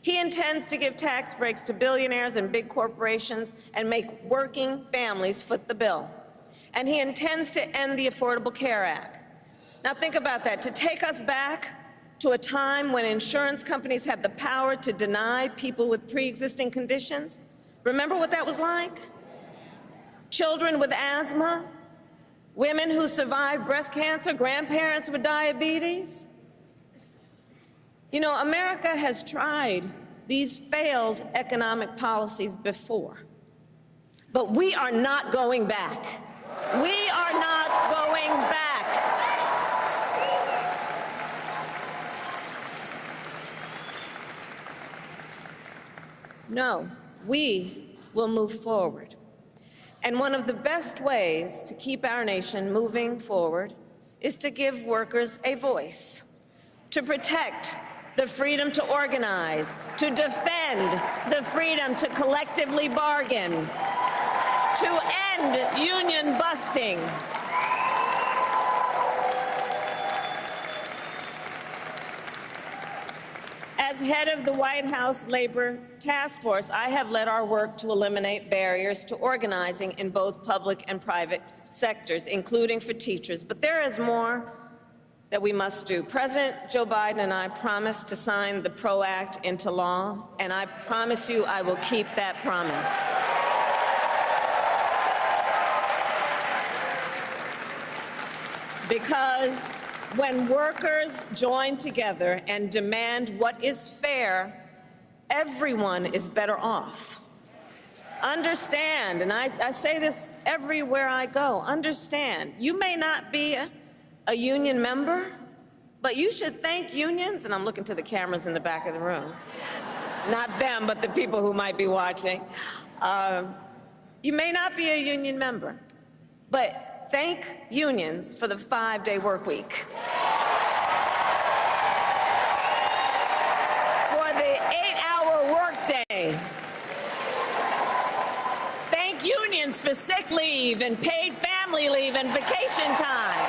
He intends to give tax breaks to billionaires and big corporations and make working families foot the bill. And he intends to end the Affordable Care Act. Now think about that, to take us back to a time when insurance companies had the power to deny people with pre-existing conditions. Remember what that was like? Children with asthma, women who survived breast cancer, grandparents with diabetes. You know, America has tried these failed economic policies before, but we are not going back. We are not going back. No, we will move forward. And one of the best ways to keep our nation moving forward is to give workers a voice, to protect the freedom to organize, to defend the freedom to collectively bargain, to end union busting. As head of the White House Labor Task Force, I have led our work to eliminate barriers to organizing in both public and private sectors, including for teachers. But there is more that we must do. President Joe Biden and I promised to sign the PRO Act into law, and I promise you I will keep that promise. Because when workers join together and demand what is fair, everyone is better off. understand, and I say this everywhere I go, understand, you may not be a union member, but you should thank unions, and I'm looking to the cameras in the back of the room, not them, but the people who might be watching. You may not be a union member, but thank unions for the 5-day work week. For the 8-hour workday. Thank unions for sick leave and paid family leave and vacation time.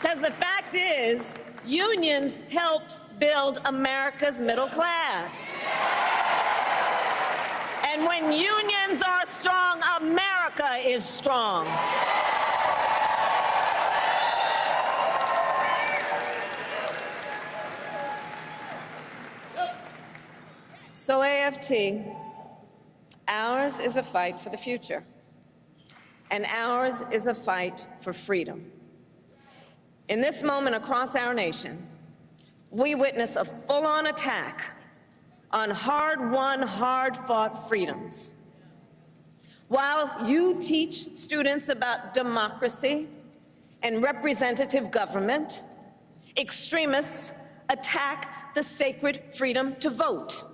Because the fact is, unions helped build America's middle class. And when unions are strong, America is strong. So AFT, ours is a fight for the future, and ours is a fight for freedom. In this moment across our nation, we witness a full-on attack on hard-won, hard-fought freedoms. While you teach students about democracy and representative government, extremists attack the sacred freedom to vote.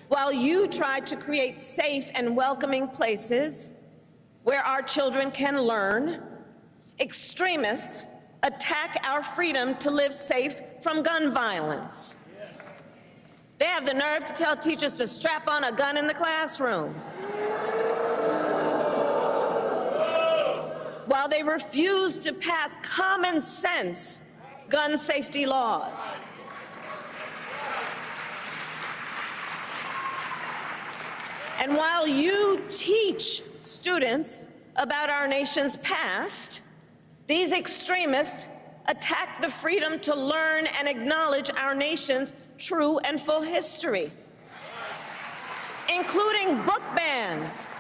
While you try to create safe and welcoming places where our children can learn, extremists attack our freedom to live safe from gun violence. They have the nerve to tell teachers to strap on a gun in the classroom, while they refuse to pass common sense gun safety laws. And while you teach students about our nation's past, these extremists attack the freedom to learn and acknowledge our nation's true and full history, including book bans.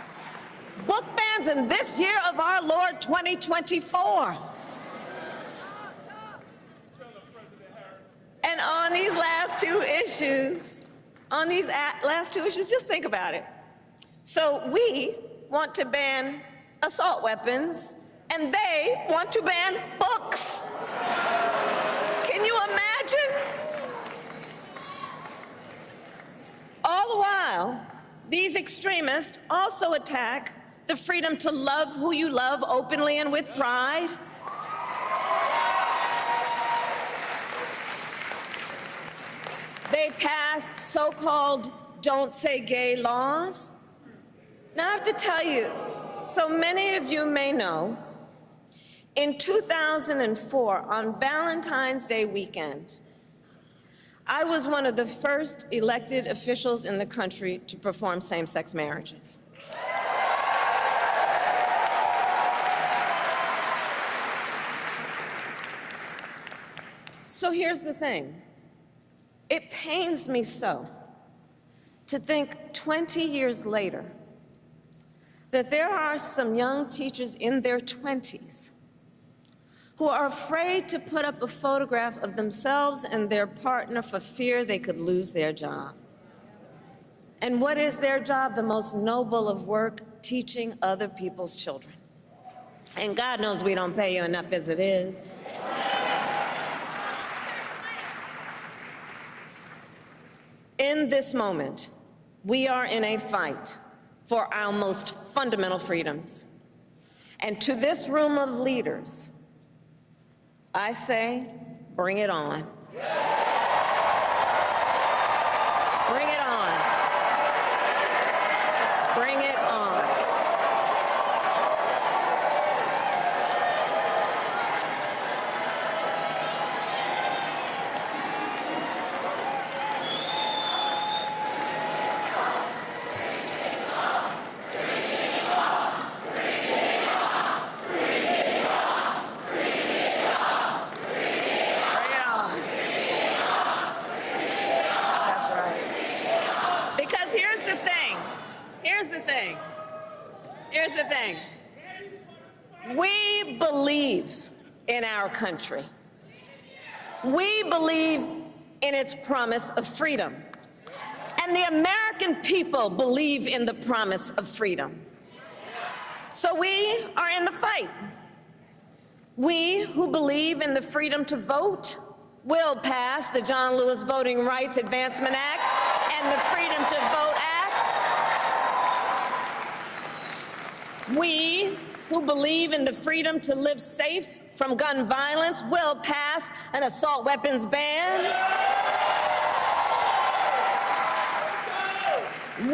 Book bans in this year of our Lord 2024. And on these last two issues, just think about it. So we want to ban assault weapons, and they want to ban books. Can you imagine? All the while, these extremists also attack the freedom to love who you love openly and with pride. They pass so-called don't say gay laws. Now I have to tell you, so many of you may know, in 2004, on Valentine's Day weekend, I was one of the first elected officials in the country to perform same-sex marriages. So here's the thing. It pains me so to think 20 years later that there are some young teachers in their 20s who are afraid to put up a photograph of themselves and their partner for fear they could lose their job. And what is their job? The most noble of work, teaching other people's children. And God knows we don't pay you enough as it is. In this moment, we are in a fight for our most fundamental freedoms. And to this room of leaders, I say, bring it on. Bring it on. Bring it on. Here's the thing. We believe in our country. We believe in its promise of freedom. And the American people believe in the promise of freedom. So we are in the fight. We who believe in the freedom to vote will pass the John Lewis Voting Rights Advancement Act and the Freedom to Vote Act. We who believe in the freedom to live safe from gun violence will pass an assault weapons ban.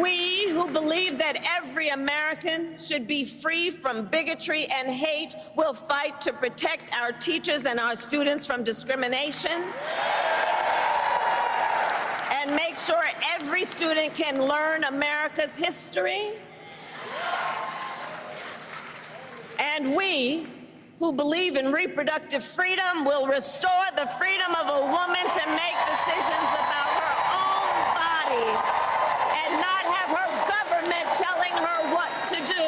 We who believe that every American should be free from bigotry and hate will fight to protect our teachers and our students from discrimination and make sure every student can learn America's history. And we who believe in reproductive freedom will restore the freedom of a woman to make decisions about her own body and not have her government telling her what to do.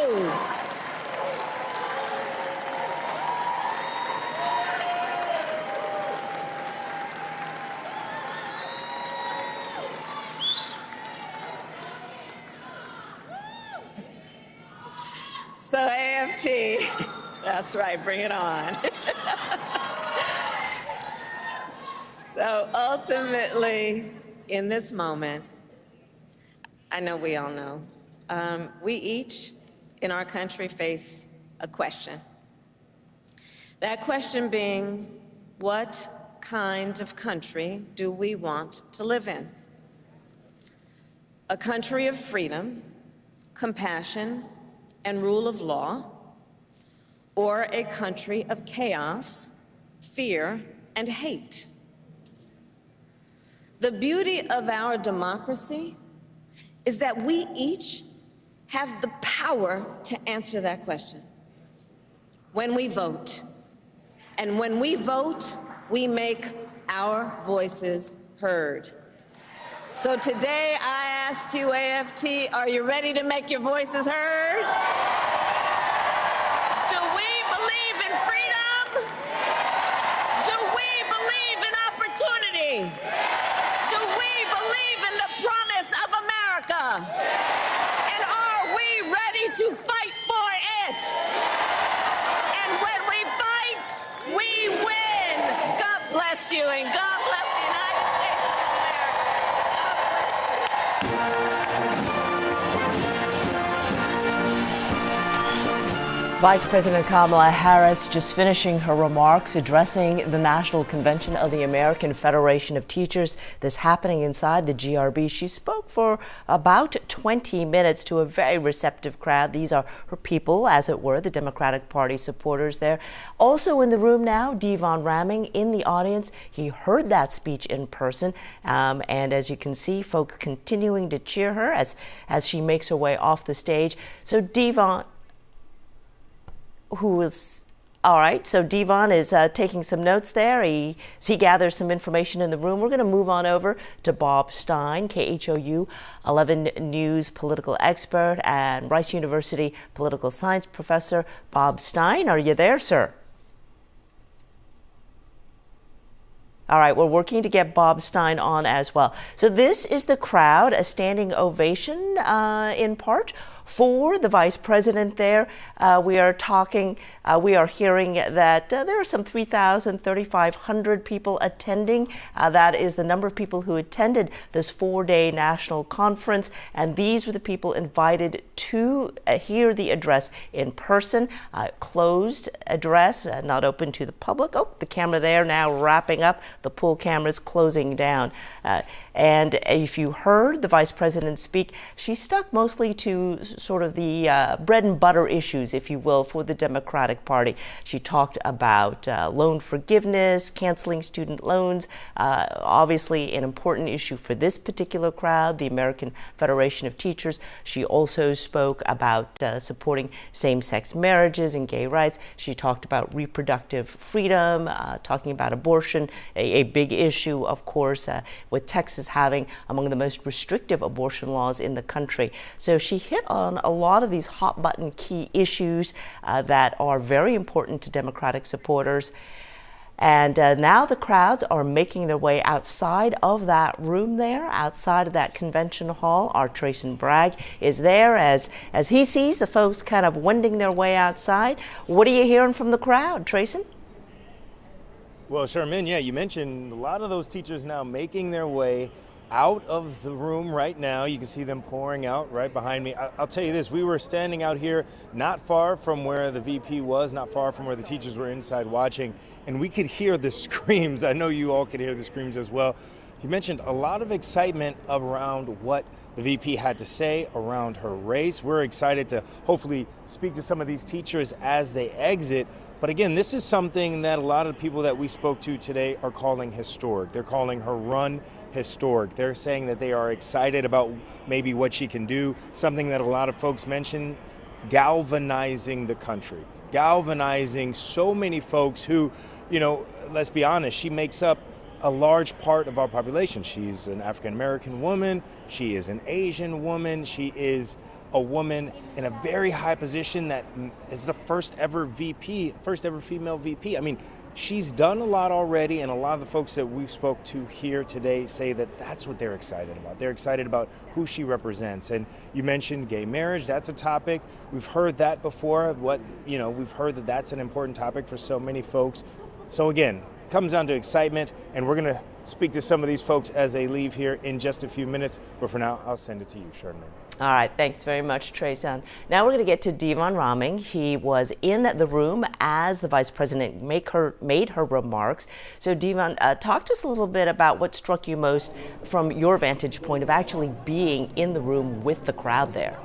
So AFT, that's right, bring it on. So ultimately, in this moment, I know we all know, we each in our country face a question. That question being, what kind of country do we want to live in? A country of freedom, compassion, and rule of law, or a country of chaos, fear, and hate? The beauty of our democracy is that we each have the power to answer that question when we vote. And when we vote, we make our voices heard. So today I ask you, AFT, are you ready to make your voices heard? Do we believe in freedom? Do we believe in opportunity? Do we believe in the promise of America? And are we ready to fight for it? And when we fight, we win. God bless you, and God bless the United States of America. Vice President Kamala Harris just finishing her remarks addressing the National Convention of the American Federation of Teachers. This happening inside the GRB. She spoke for about 20 minutes to a very receptive crowd. These are her people, as it were, the Democratic Party supporters there. Also in the room now, Devon Ramming in the audience. He heard that speech in person. And as you can see, folks continuing to cheer her as she makes her way off the stage. So Devon, all right, so Devon is taking some notes there. He gathers some information in the room. We're going to move on over to Bob Stein, KHOU 11 News political expert and Rice University political science professor. Bob Stein, are you there, sir? All right, we're working to get Bob Stein on as well. So this is the crowd, a standing ovation in part for the vice president there. We are hearing that there are some 3,500 people attending. That is the number of people who attended this 4-day national conference. And these were the people invited to hear the address in person. Closed address, not open to the public. Oh, the camera there now wrapping up. The pull camera's closing down. And if you heard the vice president speak, she stuck mostly to sort of the bread and butter issues, if you will, for the Democratic Party. She talked about loan forgiveness, canceling student loans, obviously an important issue for this particular crowd, the American Federation of Teachers. She also spoke about supporting same-sex marriages and gay rights. She talked about reproductive freedom, talking about abortion, a big issue, of course, with Texas having among the most restrictive abortion laws in the country. So she hit on a lot of these hot button key issues that are very important to Democratic supporters. And now the crowds are making their way outside of that room there, outside of that convention hall. Our Trayson Bragg is there as he sees the folks kind of wending their way outside. What are you hearing from the crowd, Trayson? Well, Sherman, yeah, you mentioned a lot of those teachers now making their way out of the room right now. You can see them pouring out right behind me. I'll tell you this, we were standing out here not far from where the VP was, not far from where the teachers were inside watching, and we could hear the screams. I know you all could hear the screams as well. You mentioned a lot of excitement around what the VP had to say around her race. We're excited to hopefully speak to some of these teachers as they exit. But again, this is something that a lot of people that we spoke to today are calling historic. They're calling her run historic. They're saying that they are excited about maybe what she can do, something that a lot of folks mentioned, galvanizing the country, galvanizing so many folks who, you know, let's be honest, she makes up a large part of our population. She's an African-American woman, she is an Asian woman, she is a woman in a very high position that is the first ever VP, first ever female VP. I mean, she's done a lot already, and a lot of the folks that we've spoke to here today say that that's what they're excited about. They're excited about who she represents. And you mentioned gay marriage, that's a topic. We've heard that before. We've heard that that's an important topic for so many folks. So again, it comes down to excitement, and we're gonna speak to some of these folks as they leave here in just a few minutes. But for now, I'll send it to you, Sherman. All right, thanks very much, Trayson. Now we're going to get to Devon Rahming. He was in the room as the Vice President made her remarks. So Devon, talk to us a little bit about what struck you most from your vantage point of actually being in the room with the crowd there.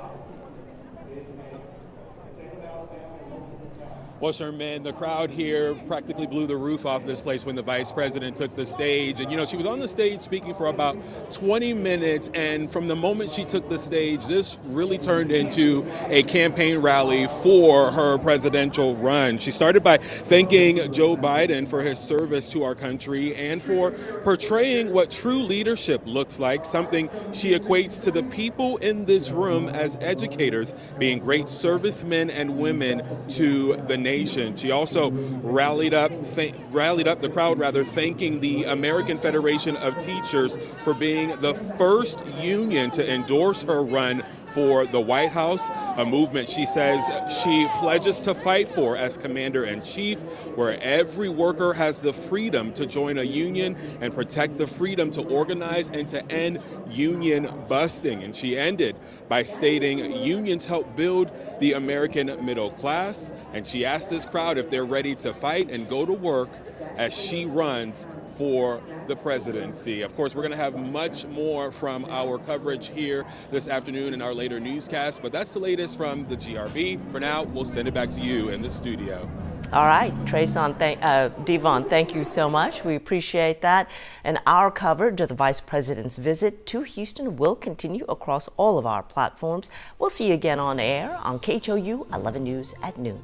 Well, Sherman, the crowd here practically blew the roof off this place when the Vice President took the stage. And, you know, she was on the stage speaking for about 20 minutes. And from the moment she took the stage, this really turned into a campaign rally for her presidential run. She started by thanking Joe Biden for his service to our country and for portraying what true leadership looks like, something she equates to the people in this room as educators, being great servicemen and women to the nation. She also rallied up the crowd, thanking the American Federation of Teachers for being the first union to endorse her run for the White House, a movement she says she pledges to fight for as Commander-in-Chief, where every worker has the freedom to join a union and protect the freedom to organize and to end union busting. And she ended by stating unions help build the American middle class, and she asked this crowd if they're ready to fight and go to work as she runs for the presidency. Of course, we're going to have much more from our coverage here this afternoon in our later newscast, but that's the latest from the GRB. For now, we'll send it back to you in the studio. All right, Devon, thank you so much. We appreciate that. And our coverage of the Vice President's visit to Houston will continue across all of our platforms. We'll see you again on air on KHOU 11 News at noon.